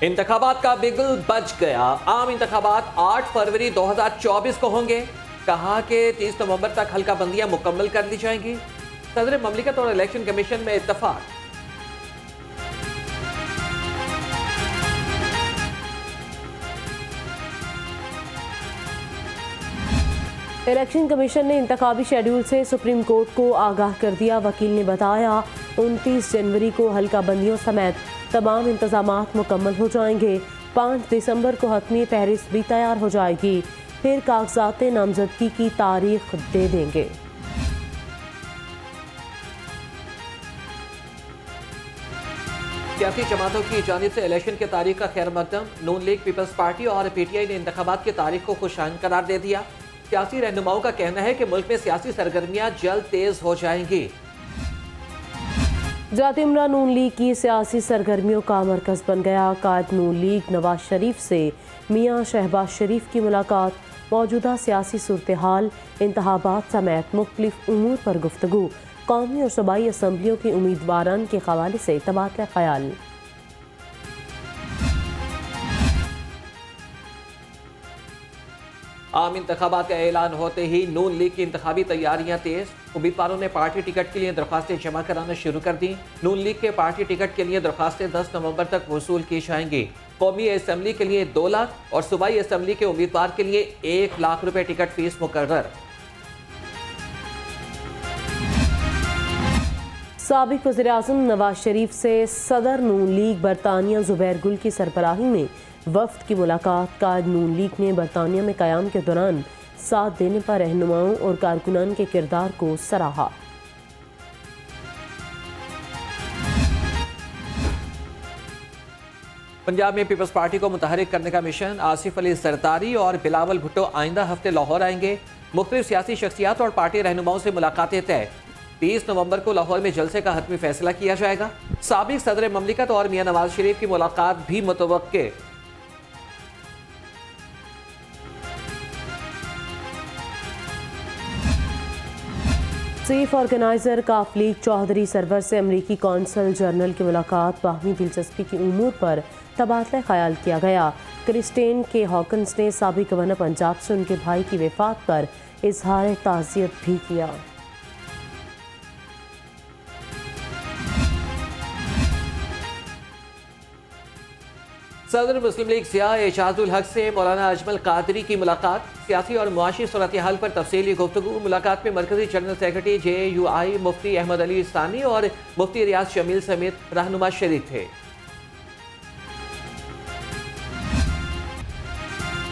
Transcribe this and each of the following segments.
इंतखाबात का बिगुल बज गया। आम इंतखाबात 8 फरवरी 2024 को होंगे। कहा कि 30 नवंबर तक हल्का बंदियां मुकम्मल कर ली जाएंगी। सदर ममलिकत और इलेक्शन कमीशन में इत्तफाक। इलेक्शन कमीशन ने इंतखाबी शेड्यूल से सुप्रीम कोर्ट को आगाह कर दिया। वकील ने बताया 29 जनवरी को हल्का बंदियों समेत तमाम इंतजामात मुकम्मल हो जाएंगे। 5 दिसंबर को हतमी फहरिस्त भी तैयार हो जाएगी। फिर कागजात नामजदगी की तारीख दे देंगे। सियासी जमातों की जानिब से इलेक्शन की तारीख का खैर मकदम। नून लीग, पीपल्स पार्टी और PTI ने इंतखाबात की तारीख को खुशाइन करार दे दिया। सियासी रहनुमाओं का कहना है कि मुल्क में सियासी सरगर्मियां जल्द तेज हो जाएंगी। जात इमरा नून लीग की सियासी सरगर्मियों का मरकज बन गया। कायद नून लीग नवाज शरीफ से मियां शहबाज शरीफ की मुलाकात, मौजूदा सियासी सूरत हाल, इंतखाबात समेत मुख्तलिफ उमूर पर गुफ्तगू, कौमी और सूबाई असम्बलियों के उम्मीदवारान के हवाले से तबादला ख्याल। आम इंतखाबात का ऐलान होते ही नून लीग की इंतखाबी तैयारियां तेज। उम्मीदवारों ने पार्टी टिकट के लिए दरख्वास्तें जमा कराना शुरू कर दी। नून लीग के पार्टी टिकट के लिए दरख्वास्तें 10 नवंबर तक वसूल की जाएंगी। कौमी असम्बली के लिए 2 लाख और सूबाई असम्बली के उम्मीदवार के लिए 1 लाख रुपए टिकट फीस मुकर्रर। साबिक वज़ीर-ए-आज़म नवाज शरीफ से सदर नून लीग बरतानिया ज़ुबैर गुल की सरबराही में वफ्द की मुलाकात। कायद नून लीग ने बरतानिया में क़याम के दौरान साथ देने पर रहनुमाओं और कारकुनान के किरदार को सराहा। पंजाब में पीपल्स पार्टी को मुतहरिक करने का मिशन। आसिफ अली जरदारी और बिलावल भुट्टो आइंदा हफ्ते लाहौर आएंगे। मुख्तलिफ सियासी शख्सियात और पार्टी रहनुमाओं से मुलाकातें तय। 30 नवंबर को लाहौर में जलसे का हतमी फैसला किया जाएगा। साबिक सदर ममलिकत और मियां नवाज शरीफ की मुलाकात भी मुतवक्के। चीफ ऑर्गेनाइजर काफलीग चौधरी सरवर से अमरीकी कौंसल जनरल की मुलाकात, बाहमी दिलचस्पी की उमूर पर तबादला ख्याल किया गया। क्रिस्टेन के हॉकन्स ने साबिक गवर्नर पंजाब से उनके भाई की वफात पर इजहार ताज़ियत भी किया। सदर मुस्लिम लीग सियाह एजाजुल हक से मौलाना अजमल कादरी की मुलाकात। सियासी और मुआशी सूरत हाल पर तफसीली गुफ्तगू। मुलाकात में मरकजी जनरल सेक्रेटरी JUI मुफ्ती अहमद अली सानी और मुफ्ती रियाज शमील समेत रहनुमा शरीक थे।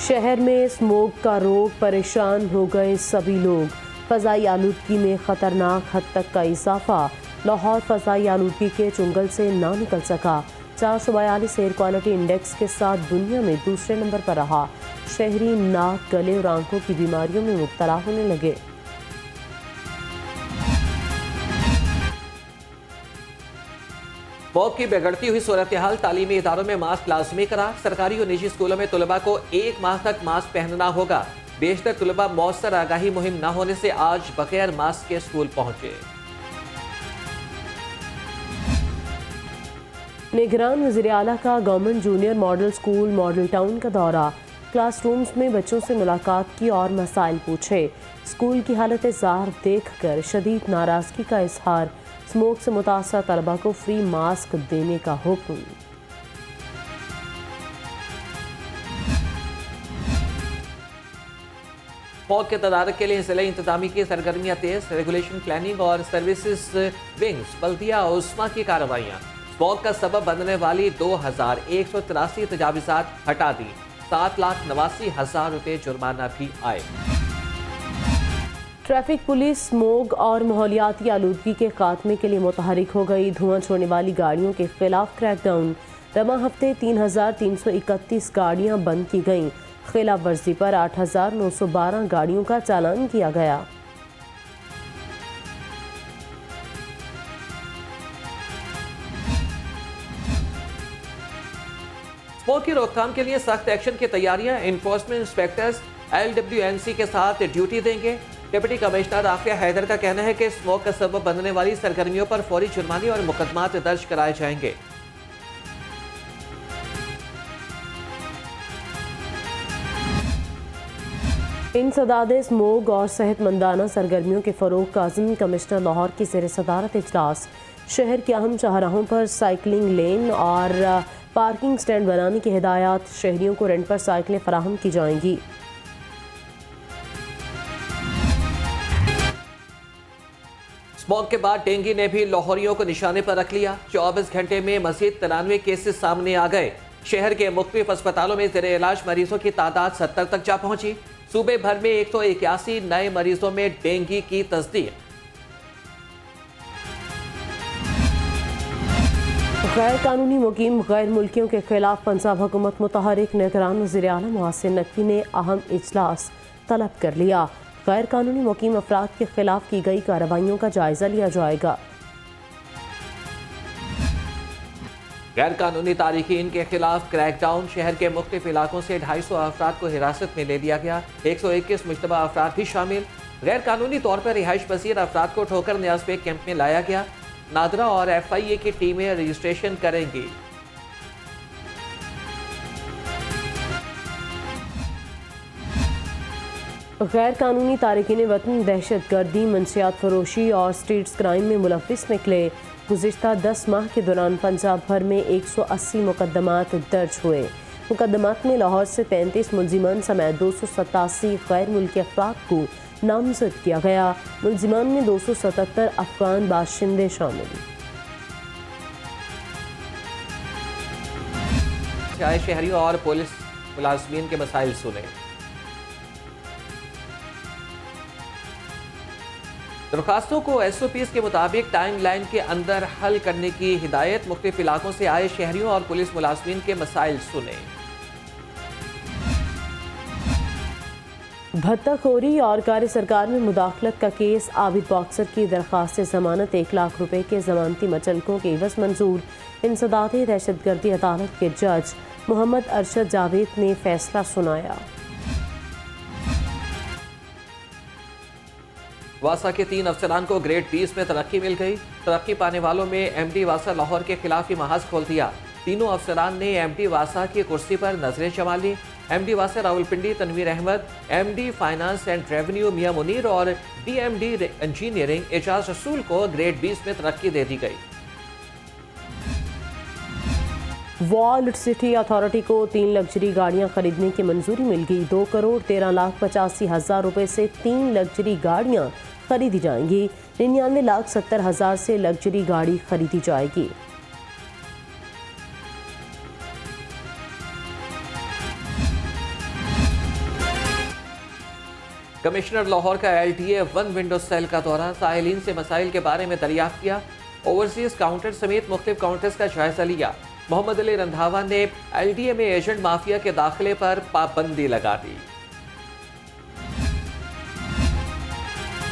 शहर में स्मोक का रोग, परेशान हो गए सभी लोग। फ़ज़ाई आलूदगी में ख़तरनाक हद तक का इजाफा। लाहौर फ़ज़ाई आलूदगी के चुंगल से ना निकल सका। 442 एयर क्वालिटी इंडेक्स के साथ दुनिया में दूसरे नंबर पर रहा। शहरी नाक, गले और आंखों की बीमारियों में मुब्तला होने लगे। स्मोक की बिगड़ती हुई सूरत हाल, तालीमी इदारों में मास्क लाजमी करार। सरकारी और निजी स्कूलों में तलबा को 1 माह तक मास्क पहनना होगा। बेशतर तलबा मौसर आगाही मुहिम न होने से आज बगैर मास्क के स्कूल पहुंचे। निगरान वज़ीर आला का government junior model school model town का दौरा। क्लासरूम्स में बच्चों से मुलाकात की और मसाइल पूछे। स्कूल की हालत ज़ार देख कर शदीद नाराज़गी का इजहार। स्मोक से मुतासर तलबा को फ्री मास्क देने का हुक्म। स्मोक के तदारक के लिए ज़िला इंतजामी की सरगर्मियाँ तेज। रेगुलेशन, प्लानिंग और सर्विसेज विंग्स, बल्दिया उस्मा की कार्रवाइयाँ। स्मोक का सबब बनने वाली 2183 तजावीज़ात हटा दी। 7,89,000 रुपये जुर्माना भी आए। ट्रैफिक पुलिस स्मोक और माहौलियाती आलूदगी के खात्मे के लिए मुतहरिक हो गई। धुआं छोड़ने वाली गाड़ियों के खिलाफ क्रैकडाउन। रमा हफ्ते 3,331 गाड़ियां बंद की गईं। खिलाफ वर्जी पर 8,912 गाड़ियों का चालान किया गया। स्मोक की रोकथाम के लिए सख्त एक्शन की तैयारियां। इन्फोर्समेंट इंस्पेक्टर्स LWNC के साथ ड्यूटी देंगे। डिप्टी कमिश्नर आफिया हैदर का कहना है कि स्मोक का सबब बनने वाली सरगर्मियों पर फौरी जुर्माने और मुकदमात दर्ज कराए जाएंगे। इंसदाद स्मोग और सेहतमंदाना सरगर्मियों के फ़रोग का अज़्म कमिश्नर लाहौर की ज़ेर सदारत इजलास। शहर के अहम शाहराहों पर साइकिलिंग लेन और पार्किंग स्टैंड बनाने की हिदायत। शहरियों को रेंट पर साइकिलें फराहम की जाएंगी। स्मॉग के बाद डेंगू ने भी लाहौरियों को निशाने पर रख लिया। 24 घंटे में मजीद 93 केसेस सामने आ गए। शहर के मुख्तलिफ अस्पतालों में ज़ेर इलाज मरीजों की तादाद 70 तक जा पहुंची। सूबे भर में 181 नए मरीजों में डेंगू की तस्दीक। गैर कानूनी मुकीम गैर मुल्कियों के खिलाफ पंजाब हुकूमत मुतहरिक निगरान वज़ीर आला मोहसिन नकवी ने अहम इजलास तलब कर लिया। गैर कानूनी मुकीम अफराद के खिलाफ की गई कार्रवाइयों का जायजा लिया जाएगा। गैर कानूनी तारिकीन के खिलाफ क्रैकडाउन। शहर के मुख्तलिफ इलाकों से 250 अफराद को हिरासत में ले लिया गया। 121 मुश्तबा अफराद भी शामिल। गैर कानूनी तौर पर रिहाइश पसीर अफराद को ठोकर न्याज पे कैंप में लाया गया। नादरा और FIA की टीमें रजिस्ट्रेशन करेंगी। गैर कानूनी तारिकीन वतन दहशत गर्दी, मंशियात फरोशी और स्ट्रीट्स क्राइम में मुलव्विस निकले। गुज़िश्ता 10 माह के दौरान पंजाब भर में 180 मुकदमात दर्ज हुए। मुकदमात में लाहौर से 33 मुलजिमान समेत 287 गैर मुल्की अफराद को नामजद किया गया। मुलजिमान में 277 अफगान बाशिंदे शामिल। चाहे शहरियों और पुलिस मुलाजमीन के मसाइल सुने। दरख्वास्तों को SOPs के मुताबिक टाइम लाइन के अंदर हल करने की हिदायत। मुख्तलिफ इलाकों से आए शहरियों और पुलिस मुलाजमीन के मसाइल सुने। भत्ताखोरी और कार्य सरकार में मुदाखलत का केस। आबिद बॉक्सर की दरख्वास्त जमानत 1 लाख रुपए के जमानती मचलकों के एवज मंजूर। इंसदाद दहशतगर्दी अदालत के जज मोहम्मद अरशद जावेद ने फैसला सुनाया। वासा के 3 अफसरान को ग्रेड 20 में तरक्की मिल गई। तरक्की पाने वालों में MD वासा लाहौर के खिलाफ ही महाज खोल दिया। तीनों अफसरान ने MD वासा की कुर्सी पर नजरें जमा ली। MD वासा Rawalpindi Tanveer Ahmed, MD finance and revenue Mian Munir और DMD इंजीनियरिंग एजाज रसूल को ग्रेड 20 में तरक्की दे दी गई। वर्ल्ड सिटी अथॉरिटी को 3 लग्जरी गाड़ियां खरीदने की मंजूरी मिल गई। 2,13,85,000 रुपए से 3 लग्जरी गाड़ियां खरीदी जाएंगी। 99,70,000 से लग्जरी गाड़ी खरीदी जाएगी। कमिश्नर लाहौर का LTA 1 विंडो सेल का दौरा। साहिलीन से मसाइल के बारे में दरियाफ्त किया। ओवरसीज काउंटर समेत मुख्तलिफ काउंटर्स का जायजा लिया। मोहम्मद अली रंधावा ने LDA में एजेंट माफिया के दाखिले पर पाबंदी लगा दी।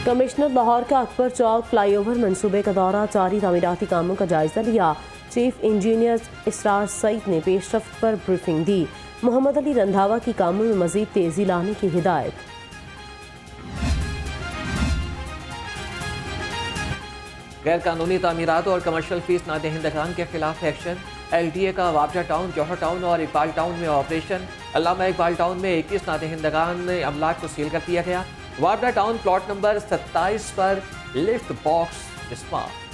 कमिश्नर लाहौर का अकबर चौक फ्लाईओवर मंसूबे का दौरा। जारी तामीराती कामों का जायजा लिया। चीफ इंजीनियर इसरार सईद ने पेशरफ्त पर ब्रीफिंग दी। मोहम्मद अली रंधावा की कामों में मजीद तेजी लाने की हिदायत। गैर कानूनी तामीरात और कमर्शियल फीस नादहिंदगान के खिलाफ एक्शन। LDA का वाबजा टाउन, जौहर टाउन और इकबाल टाउन में ऑपरेशन। अल्लामा इकबाल टाउन में 21 नादहिंदगान अमलाक को सील कर दिया गया। वाबजा टाउन प्लॉट नंबर 27 पर लिफ्ट बॉक्स डिस्मार्ट।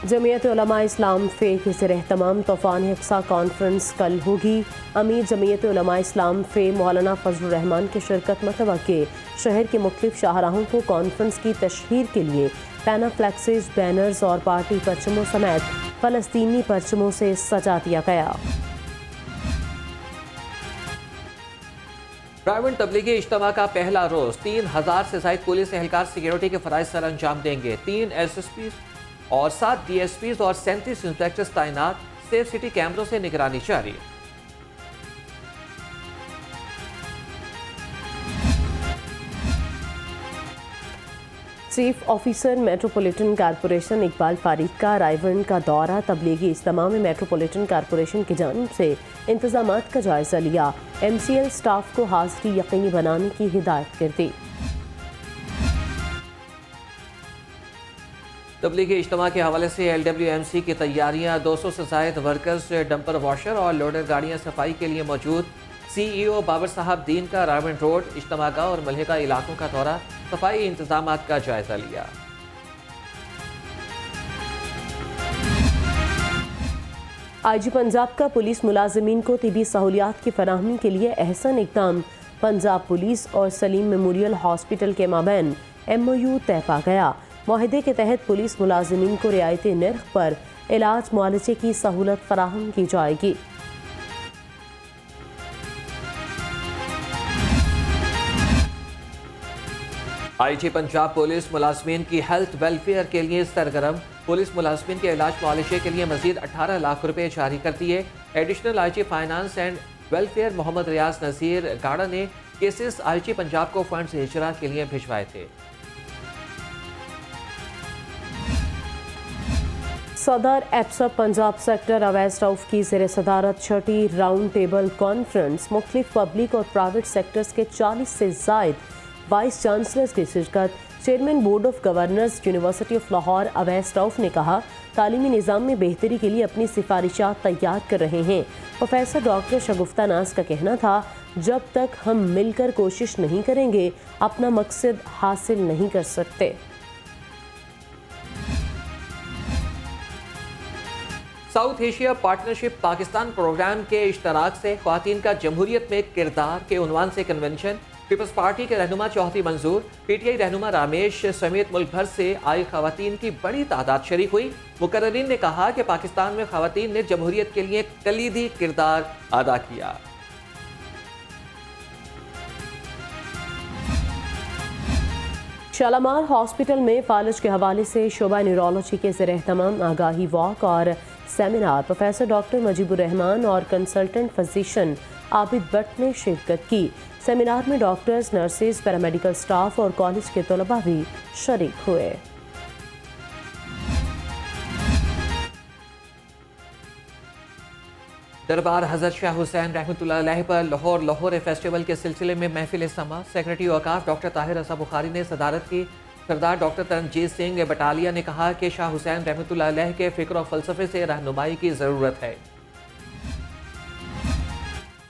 जमीयत उलमा इस्लाम फे के ज़ेर-ए-एहतमाम तूफ़ान यकसा कॉन्फ्रेंस कल होगी। अमीर जमीयत उलमा इस्लाम फे मौलाना फजलुर रहमान की शिरकत मतवक्के। शहर के मुख्तलिफ शाहराहों को कॉन्फ्रेंस की तशहीर के लिए पैनाफ्लेक्सेस, बैनर्स और पार्टी परचमों समेत फ़लस्तीनी परचमों से सजा दिया गया। प्राइवेट तबलीगी इज्तिमा का पहला रोज 3000 से ज़ायद पुलिस एहलकार सिक्योरिटी के फ़राइज़ सर अंजाम देंगे। 3 SSPs और 7 DSPs और 37 इंस्पेक्टर्स तैनात। सेफ सिटी कैमरों से निगरानी जारी। Chief officer metropolitan corporation Iqbal फारीक का रायवन का दौरा। तबलीगी इज्तिमा में मेट्रोपॉलिटन कॉरपोरेशन की जानिब से इंतजामात का जायजा लिया। MCL स्टाफ को हाजिरी यकीनी बनाने की हिदायत कर दी। तबलीगी इज्तिमा के हवाले से LWMC की तैयारियां। 200 से ज़ायद वर्कर्स, डंपर वॉशर और लोडर गाड़ियां सफाई के लिए मौजूद। CEO बाबर साहब दीन का रावण रोड, इज्तमागाह और मलहका इलाकों का दौरा, सफाई इंतजाम का जायजा लिया। IG पंजाब का पुलिस मुलाजिमीन को तिबी सहूलियात की फराहमी के लिए अहसन इक़दाम। पंजाब पुलिस और सलीम मेमोरियल हॉस्पिटल के माबैन MOU तय पा गया। मुआहदे के तहत पुलिस मुलाजिमीन को रियायती निर्ख पर इलाज मुआलजे की सहूलत फराहम की जाएगी। IG पंजाब पुलिस मुलाजमीन की हेल्थ वेलफेयर के लिए सरगर्म। पुलिस मुलाजमीन के इलाज मुआलजे के लिए मजीद 18 लाख रुपए जारी कर दिए। Additional IG finance and welfare Mohammad Riaz Nazir Gada ने केसेस IG पंजाब को फंड्स हिजरा के लिए भिजवाए थे। सदर एप्सप पंजाब सेक्टर अवैस रऊफ की ज़ेर सदारत छठी राउंड टेबल कॉन्फ्रेंस, मुख्तलिफ पब्लिक और प्राइवेट सेक्टर्स के 40 से ज़ायद वाइस चांसलर्स की शिरकत। Chairman board of governors university of Lahore Awais Rauf ने कहा, तालीमी निज़ाम में बेहतरी के लिए अपनी सिफारिशात तैयार कर रहे हैं। प्रोफेसर डॉक्टर शगुफ्ता नाज का कहना था, जब तक हम मिलकर कोशिश नहीं करेंगे अपना मकसद हासिल नहीं कर सकते। South Asia partnership Pakistan programme के इश्तराक से ख्वातीन का जमहूरियत में किरदार के उन्वान से कन्वेंशन, पीपल्स पार्टी के रहनुमा चौधरी मंजूर, PTI रहनुमा रामेश समेत मुल्क भर से आई ख्वातीन की बड़ी तादाद शरीक हुई। मुकर्रिरीन ने कहा कि पाकिस्तान में ख्वातीन ने जमहूरियत के लिए कलीदी किरदार अदा किया। शालामार हॉस्पिटल में फालिज के हवाले से शोबा न्यूरोलॉजी के ज़ेर एहतमाम आगाही वॉक और seminar, professor doctor Mujibur Rahman और कंसल्टेंट फिजिशियन आबिद भट्ट ने शिरकत की। सेमिनार में डॉक्टर्स, नर्सेज, पैरामेडिकल स्टाफ और कॉलेज के तलबा भी शरीक हुए। दरबार हज़रत शाह हुसैन रहमतुल्लाह अलैह पर लाहौर फेस्टिवल के सिलसिले में महफिल समा, सेक्रेटरी औकाफ डॉक्टर ताहिर रज़ा बुखारी ने सदारत की। सरदार डॉक्टर तरनजीत सिंह बटालिया ने कहा कि शाह हुसैन रहमतुल्लाह अलैह के फ़िक्र और फ़लसफ़े से रहनुमाई की ज़रूरत है।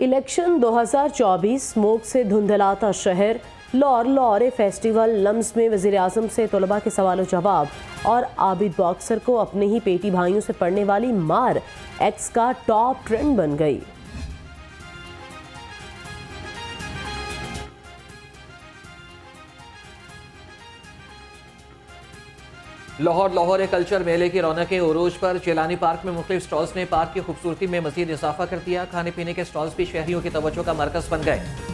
इलेक्शन 2024 स्मोक से धुंधलाता शहर, लाहौर फेस्टिवल लम्स में वज़ीर आज़म से तलबा के सवाल जवाब और आबिद बॉक्सर को अपने ही पेटी भाइयों से पड़ने वाली मार एक्स का टॉप ट्रेंड बन गई। लाहौर कल्चर मेले की रौनकें उरूज पर। जेलानी पार्क में मुख्तलिफ स्टॉल्स ने पार्क की खूबसूरती में मज़ीद इजाफा कर दिया। खाने पीने के स्टॉल्स भी शहरियों की तवज्जो का मरकज़ बन गए।